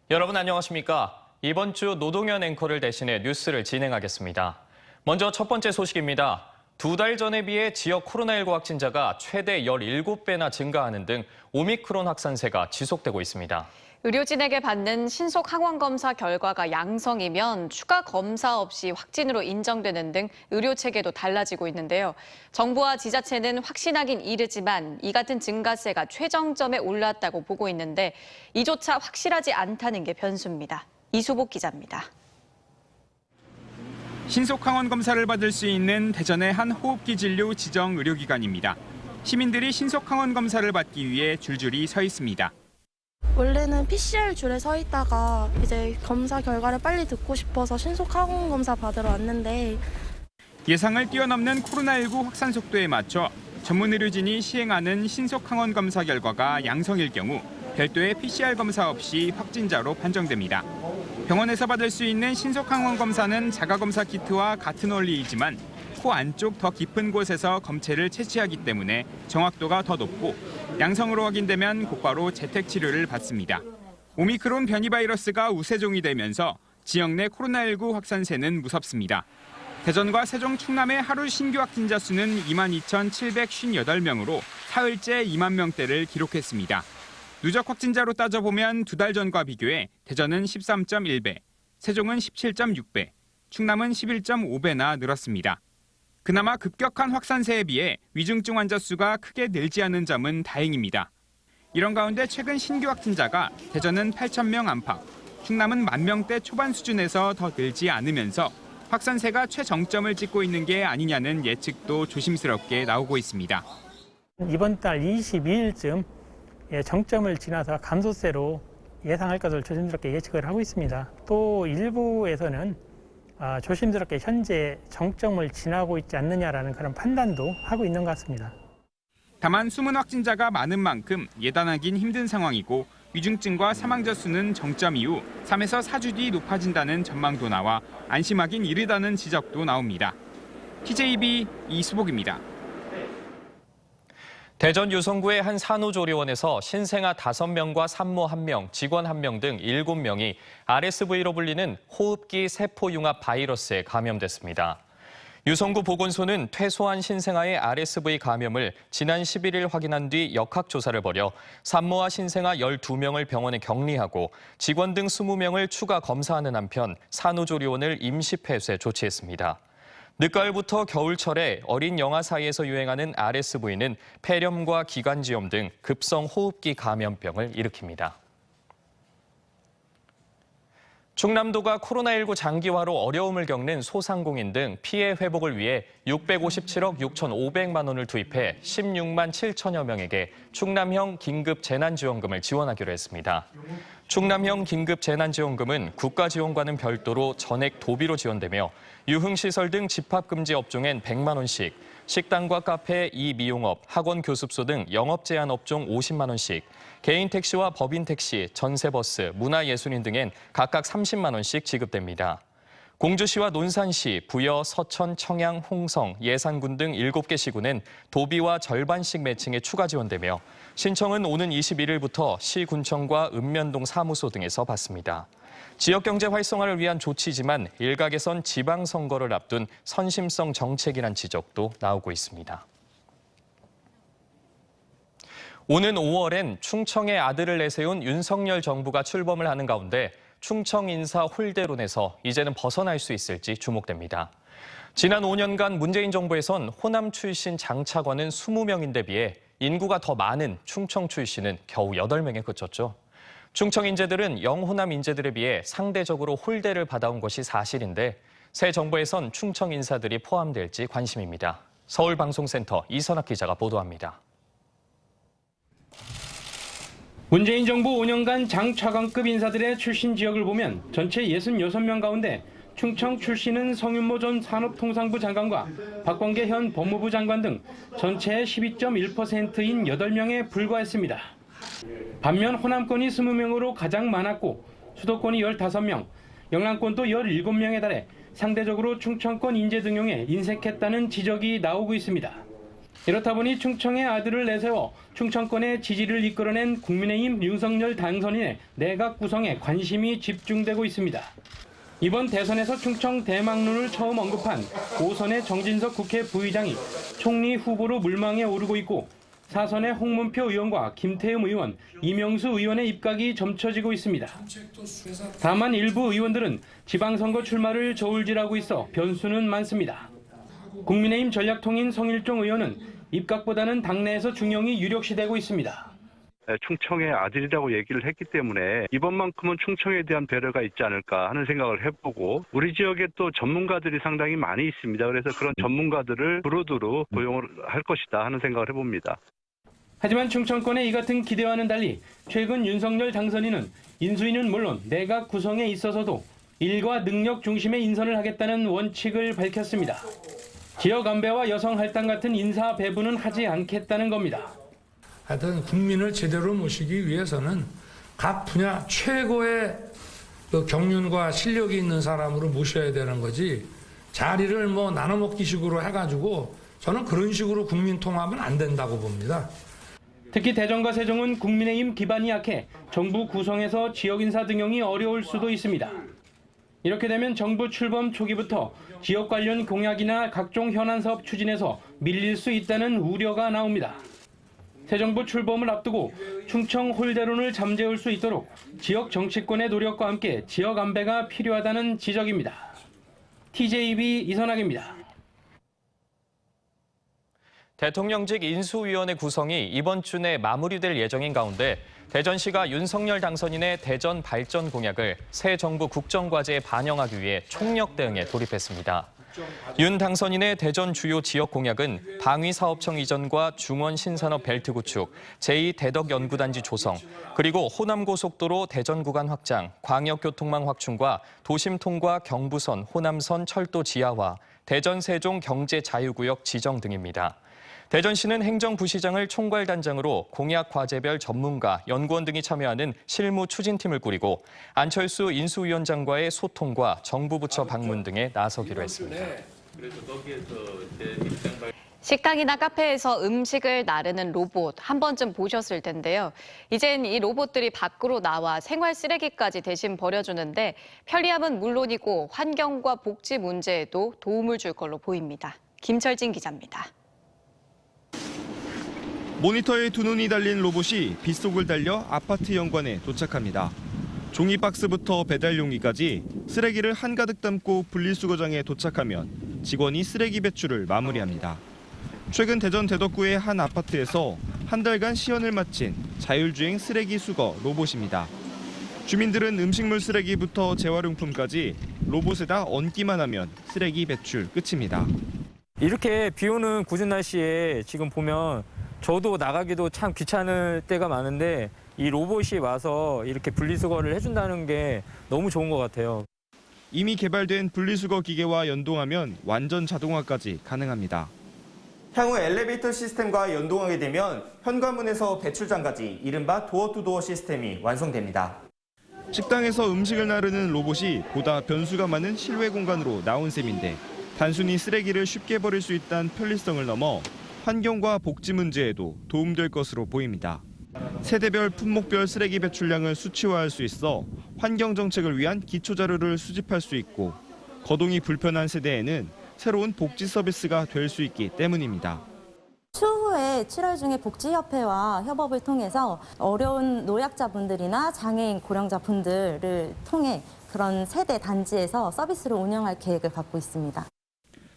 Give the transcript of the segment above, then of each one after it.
여러분 안녕하십니까? 이번 주 노동현 앵커를 대신해 뉴스를 진행하겠습니다. 먼저 첫 번째 소식입니다. 2달 전에 비해 지역 코로나19 확진자가 최대 17배나 증가하는 등 오미크론 확산세가 지속되고 있습니다. 의료진에게 받는 신속 항원 검사 결과가 양성이면 추가 검사 없이 확진으로 인정되는 등 의료 체계도 달라지고 있는데요. 정부와 지자체는 확신하긴 이르지만 이 같은 증가세가 최정점에 올랐다고 보고 있는데 이조차 확실하지 않다는 게 변수입니다. 이수복 기자입니다. 신속 항원 검사를 받을 수 있는 대전의 한 호흡기 진료 지정 의료기관입니다. 시민들이 신속 항원 검사를 받기 위해 줄줄이 서 있습니다. 원래는 PCR 줄에 서 있다가 이제 검사 결과를 빨리 듣고 싶어서 신속 항원 검사 받으러 왔는데 예상을 뛰어넘는 코로나19 확산 속도에 맞춰 전문 의료진이 시행하는 신속 항원 검사 결과가 양성일 경우 별도의 PCR 검사 없이 확진자로 판정됩니다. 병원에서 받을 수 있는 신속 항원 검사는 자가검사 키트와 같은 원리이지만 코 안쪽 더 깊은 곳에서 검체를 채취하기 때문에 정확도가 더 높고 양성으로 확인되면 곧바로 재택 치료를 받습니다. 오미크론 변이 바이러스가 우세종이 되면서 지역 내 코로나19 확산세는 무섭습니다. 대전과 세종, 충남의 하루 신규 확진자 수는 22,758명으로 사흘째 2만 명대를 기록했습니다. 누적 확진자로 따져보면 2달 전과 비교해 대전은 13.1배, 세종은 17.6배, 충남은 11.5배나 늘었습니다. 그나마 급격한 확산세에 비해 위중증 환자 수가 크게 늘지 않은 점은 다행입니다. 이런 가운데 최근 신규 확진자가 대전은 8,000명 안팎, 충남은 10,000명대 초반 수준에서 더 늘지 않으면서 확산세가 최정점을 찍고 있는 게 아니냐는 예측도 조심스럽게 나오고 있습니다. 이번 달 22일쯤 정점을 지나서 감소세로 예상할 것을 조심스럽게 예측을 하고 있습니다. 또 일부에서는 조심스럽게 현재 정점을 지나고 있지 않느냐라는 그런 판단도 하고 있는 것 같습니다. 다만 숨은 확진자가 많은 만큼 예단하긴 힘든 상황이고 위중증과 사망자 수는 정점 이후 3에서 4주 뒤 높아진다는 전망도 나와 안심하긴 이르다는 지적도 나옵니다. TJB 이수복입니다. 대전 유성구의 한 산후조리원에서 신생아 5명과 산모 1명, 직원 1명 등 7명이 RSV로 불리는 호흡기 세포융합 바이러스에 감염됐습니다. 유성구 보건소는 퇴소한 신생아의 RSV 감염을 지난 11일 확인한 뒤 역학조사를 벌여 산모와 신생아 12명을 병원에 격리하고 직원 등 20명을 추가 검사하는 한편 산후조리원을 임시 폐쇄 조치했습니다. 늦가을부터 겨울철에 어린 영아 사이에서 유행하는 RSV는 폐렴과 기관지염 등 급성 호흡기 감염병을 일으킵니다. 충남도가 코로나19 장기화로 어려움을 겪는 소상공인 등 피해 회복을 위해 657억 6,500만 원을 투입해 16만 7천여 명에게 충남형 긴급재난지원금을 지원하기로 했습니다. 충남형 긴급재난지원금은 국가지원과는 별도로 전액 도비로 지원되며 유흥시설 등 집합금지 업종엔 100만 원씩, 식당과 카페, 이미용업, 학원 교습소 등 영업 제한 업종 50만 원씩, 개인 택시와 법인 택시, 전세버스, 문화예술인 등엔 각각 30만 원씩 지급됩니다. 공주시와 논산시, 부여, 서천, 청양, 홍성, 예산군 등 7개 시군은 도비와 절반씩 매칭에 추가 지원되며 신청은 오는 21일부터 시군청과 읍면동 사무소 등에서 받습니다. 지역경제 활성화를 위한 조치지만 일각에선 지방선거를 앞둔 선심성 정책이란 지적도 나오고 있습니다. 오는 5월엔 충청의 아들을 내세운 윤석열 정부가 출범을 하는 가운데 충청 인사 홀대론에서 이제는 벗어날 수 있을지 주목됩니다. 지난 5년간 문재인 정부에선 호남 출신 장차관은 20명인데 비해 인구가 더 많은 충청 출신은 겨우 8명에 그쳤죠. 충청 인재들은 영호남 인재들에 비해 상대적으로 홀대를 받아온 것이 사실인데 새 정부에선 충청 인사들이 포함될지 관심입니다. 서울방송센터 이선학 기자가 보도합니다. 문재인 정부 5년간 장차관급 인사들의 출신 지역을 보면 전체 66명 가운데 충청 출신은 성윤모 전 산업통상부 장관과 박광계 현 법무부 장관 등 전체의 12.1%인 8명에 불과했습니다. 반면 호남권이 20명으로 가장 많았고 수도권이 15명, 영남권도 17명에 달해 상대적으로 충청권 인재 등용에 인색했다는 지적이 나오고 있습니다. 이렇다 보니 충청의 아들을 내세워 충청권의 지지를 이끌어낸 국민의힘 윤석열 당선인의 내각 구성에 관심이 집중되고 있습니다. 이번 대선에서 충청 대망론을 처음 언급한 5선의 정진석 국회 부의장이 총리 후보로 물망에 오르고 있고 4선의 홍문표 의원과 김태흠 의원, 이명수 의원의 입각이 점쳐지고 있습니다. 다만 일부 의원들은 지방선거 출마를 저울질하고 있어 변수는 많습니다. 국민의힘 전략통인 성일종 의원은 입각보다는 당내에서 중용이 유력시되고 있습니다. 충청의 아들이라고 얘기를 했기 때문에 이번만큼은 충청에 대한 배려가 있지 않을까 하는 생각을 해보고 우리 지역에 또 전문가들이 상당히 많이 있습니다. 그래서 그런 전문가들을 두루두루 고용을 할 것이다 하는 생각을 해봅니다. 하지만 충청권의 이 같은 기대와는 달리 최근 윤석열 당선인은 인수위는 물론 내각 구성에 있어서도 일과 능력 중심의 인선을 하겠다는 원칙을 밝혔습니다. 지역 안배와 여성 할당 같은 인사 배분은 하지 않겠다는 겁니다. 하여튼 국민을 제대로 모시기 위해서는 각 분야 최고의 경륜과 실력이 있는 사람으로 모셔야 되는 거지 자리를 나눠먹기식으로 해가지고 저는 그런 식으로 국민 통합은 안 된다고 봅니다. 특히 대전과 세종은 국민의힘 기반이 약해 정부 구성에서 지역 인사 등용이 어려울 수도 있습니다. 이렇게 되면 정부 출범 초기부터 지역 관련 공약이나 각종 현안 사업 추진에서 밀릴 수 있다는 우려가 나옵니다. 새 정부 출범을 앞두고 충청 홀대론을 잠재울 수 있도록 지역 정치권의 노력과 함께 지역 안배가 필요하다는 지적입니다. TJB 이선학입니다. 대통령직 인수위원회 구성이 이번 주 내 마무리될 예정인 가운데 대전시가 윤석열 당선인의 대전 발전 공약을 새 정부 국정과제에 반영하기 위해 총력 대응에 돌입했습니다. 윤 당선인의 대전 주요 지역 공약은 방위사업청 이전과 중원 신산업 벨트 구축, 제2대덕연구단지 조성, 그리고 호남고속도로 대전 구간 확장, 광역교통망 확충과 도심 통과 경부선, 호남선 철도 지하화, 대전 세종 경제자유구역 지정 등입니다. 대전시는 행정부시장을 총괄단장으로 공약 과제별 전문가, 연구원 등이 참여하는 실무 추진팀을 꾸리고 안철수 인수위원장과의 소통과 정부 부처 방문 등에 나서기로 했습니다. 식당이나 카페에서 음식을 나르는 로봇 한 번쯤 보셨을 텐데요. 이젠 이 로봇들이 밖으로 나와 생활 쓰레기까지 대신 버려주는데 편리함은 물론이고 환경과 복지 문제에도 도움을 줄 걸로 보입니다. 김철진 기자입니다. 모니터에 두 눈이 달린 로봇이 빗속을 달려 아파트 현관에 도착합니다. 종이 박스부터 배달 용기까지 쓰레기를 한가득 담고 분리수거장에 도착하면 직원이 쓰레기 배출을 마무리합니다. 최근 대전 대덕구의 한 아파트에서 한 달간 시연을 마친 자율주행 쓰레기 수거 로봇입니다. 주민들은 음식물 쓰레기부터 재활용품까지 로봇에다 얹기만 하면 쓰레기 배출 끝입니다. 이렇게 비 오는 궂은 날씨에 지금 보면 저도 나가기도 참 귀찮을 때가 많은데 이 로봇이 와서 이렇게 분리수거를 해준다는 게 너무 좋은 것 같아요. 이미 개발된 분리수거 기계와 연동하면 완전 자동화까지 가능합니다. 향후 엘리베이터 시스템과 연동하게 되면 현관문에서 배출장까지 이른바 도어투도어 시스템이 완성됩니다. 식당에서 음식을 나르는 로봇이 보다 변수가 많은 실외 공간으로 나온 셈인데 단순히 쓰레기를 쉽게 버릴 수 있다는 편리성을 넘어 환경과 복지 문제에도 도움될 것으로 보입니다. 세대별 품목별 쓰레기 배출량을 수치화할 수 있어 환경 정책을 위한 기초 자료를 수집할 수 있고 거동이 불편한 세대에는 새로운 복지 서비스가 될 수 있기 때문입니다. 추후에 7월 중에 복지협회와 협업을 통해서 어려운 노약자분들이나 장애인 고령자분들을 통해 그런 세대 단지에서 서비스를 운영할 계획을 갖고 있습니다.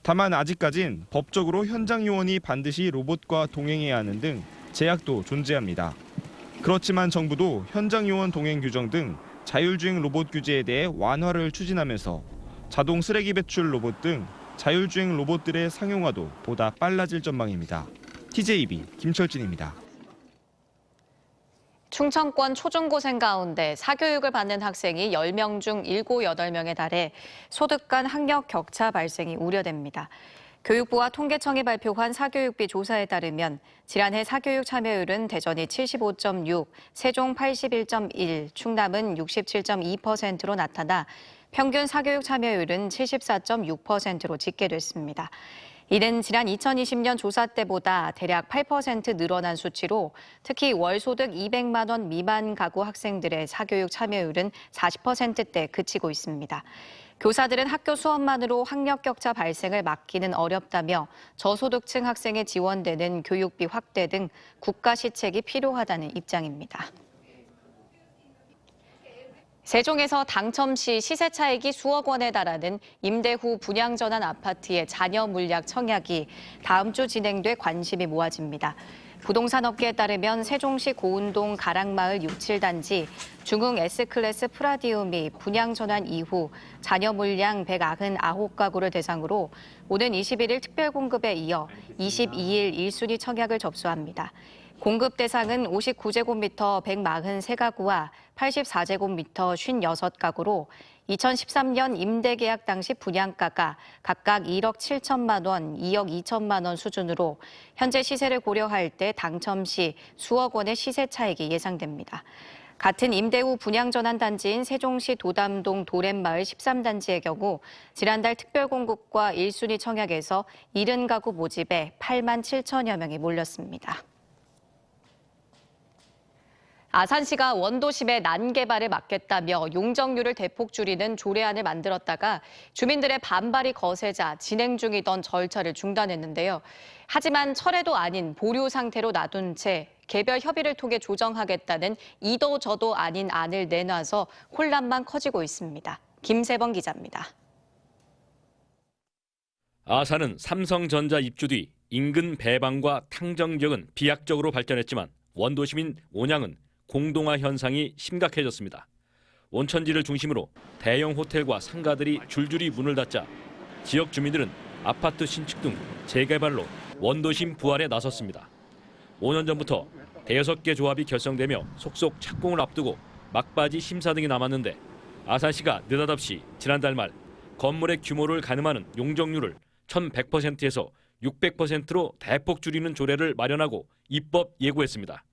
다만 아직까진 법적으로 현장 요원이 반드시 로봇과 동행해야 하는 등 제약도 존재합니다. 그렇지만 정부도 현장 요원 동행 규정 등 자율주행 로봇 규제에 대해 완화를 추진하면서 자동 쓰레기 배출 로봇 등 자율주행 로봇들의 상용화도 보다 빨라질 전망입니다. TJB 김철진입니다. 충청권 초중고생 가운데 사교육을 받는 학생이 10명 중 7, 8명에 달해 소득 간 학력 격차 발생이 우려됩니다. 교육부와 통계청이 발표한 사교육비 조사에 따르면 지난해 사교육 참여율은 대전이 75.6, 세종 81.1, 충남은 67.2%로 나타나 평균 사교육 참여율은 74.6%로 집계됐습니다. 이는 지난 2020년 조사 때보다 대략 8% 늘어난 수치로 특히 월소득 200만 원 미만 가구 학생들의 사교육 참여율은 40%대 그치고 있습니다. 교사들은 학교 수업만으로 학력 격차 발생을 막기는 어렵다며 저소득층 학생에 지원되는 교육비 확대 등 국가 시책이 필요하다는 입장입니다. 세종에서 당첨 시 시세 차익이 수억 원에 달하는 임대 후 분양 전환 아파트의 잔여 물약 청약이 다음 주 진행돼 관심이 모아집니다. 부동산 업계에 따르면 세종시 고운동 가락마을 6, 7단지 중흥 S클래스 프라디움이 분양 전환 이후 잔여 물량 199가구를 대상으로 오는 21일 특별 공급에 이어 22일 1순위 청약을 접수합니다. 공급 대상은 59제곱미터 143가구와 84제곱미터 56가구로 2013년 임대 계약 당시 분양가가 각각 1억 7천만 원, 2억 2천만 원 수준으로 현재 시세를 고려할 때 당첨 시 수억 원의 시세 차익이 예상됩니다. 같은 임대 후 분양 전환 단지인 세종시 도담동 도렛마을 13단지의 경우 지난달 특별 공급과 1순위 청약에서 70가구 모집에 8만 7천여 명이 몰렸습니다. 아산시가 원도심의 난개발을 막겠다며 용적률을 대폭 줄이는 조례안을 만들었다가 주민들의 반발이 거세자 진행 중이던 절차를 중단했는데요. 하지만 철회도 아닌 보류 상태로 놔둔 채 개별 협의를 통해 조정하겠다는 이도 저도 아닌 안을 내놔서 혼란만 커지고 있습니다. 김세범 기자입니다. 아산은 삼성전자 입주 뒤 인근 배방과 탕정 지역은 비약적으로 발전했지만 원도심인 온양은 공동화 현상이 심각해졌습니다. 온천지를 중심으로 대형 호텔과 상가들이 줄줄이 문을 닫자 지역 주민들은 아파트 신축 등 재개발로 원도심 부활에 나섰습니다. 5년 전부터 5개 조합이 결성되며 속속 착공을 앞두고 막바지 심사 등이 남았는데 아산시가 느닷없이 지난달 말 건물의 규모를 가늠하는 용적률을 1100%에서 600%로 대폭 줄이는 조례를 마련하고 입법 예고했습니다.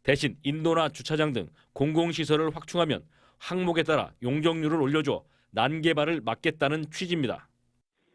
대신 인도나 주차장 등 공공시설을 확충하면 항목에 따라 용적률을 올려줘 난개발을 막겠다는 취지입니다.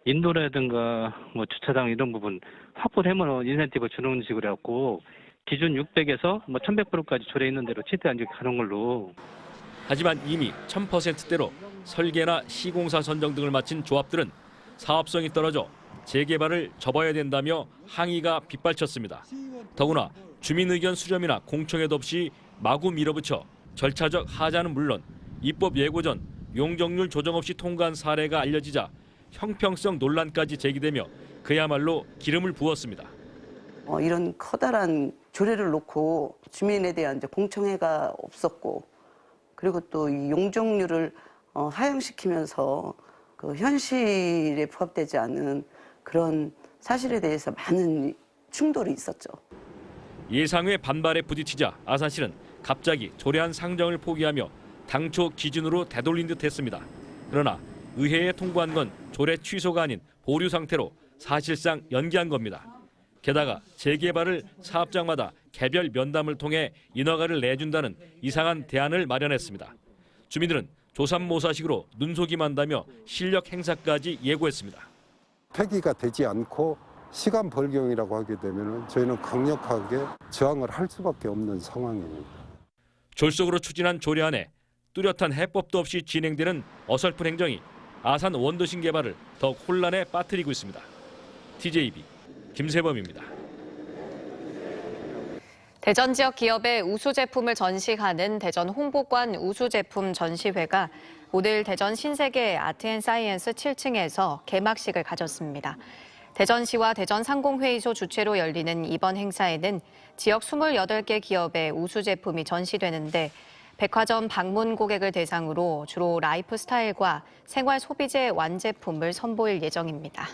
인도라든가 주차장 이런 부분 확보되면 인센티브 주는 식으로 해갖고 기준 600에서 1100%까지 조례 있는 대로 최대한 가는 걸로. 하지만 이미 1000%대로 설계나 시공사 선정 등을 마친 조합들은 사업성이 떨어져 재개발을 접어야 된다며 항의가 빗발쳤습니다. 더구나 주민 의견 수렴이나 공청회도 없이 마구 밀어붙여 절차적 하자는 물론 입법 예고 전 용적률 조정 없이 통과한 사례가 알려지자 형평성 논란까지 제기되며 그야말로 기름을 부었습니다. 이런 커다란 조례를 놓고 주민에 대한 이제 공청회가 없었고 그리고 또 이 용적률을 하향시키면서 그 현실에 부합되지 않은 그런 사실에 대해서 많은 충돌이 있었죠. 예상외 반발에 부딪히자 아산시는 갑자기 조례안 상정을 포기하며 당초 기준으로 되돌린 듯 했습니다. 그러나 의회에 통과한 건 조례 취소가 아닌 보류 상태로 사실상 연기한 겁니다. 게다가 재개발을 사업장마다 개별 면담을 통해 인허가를 내준다는 이상한 대안을 마련했습니다. 주민들은 조삼모사식으로 눈속임한다며 실력 행사까지 예고했습니다. 폐기가 되지 않고 시간 벌경이라고 하게 되면 저희는 강력하게 저항을 할 수밖에 없는 상황입니다. 졸속으로 추진한 조례안에 뚜렷한 해법도 없이 진행되는 어설픈 행정이 아산 원도심 개발을 더욱 혼란에 빠뜨리고 있습니다. TJB 김세범입니다. 대전 지역 기업의 우수 제품을 전시하는 대전 홍보관 우수 제품 전시회가 오늘 대전 신세계 아트앤사이언스 7층에서 개막식을 가졌습니다. 대전시와 대전상공회의소 주최로 열리는 이번 행사에는 지역 28개 기업의 우수 제품이 전시되는데 백화점 방문 고객을 대상으로 주로 라이프 스타일과 생활 소비재 완제품을 선보일 예정입니다.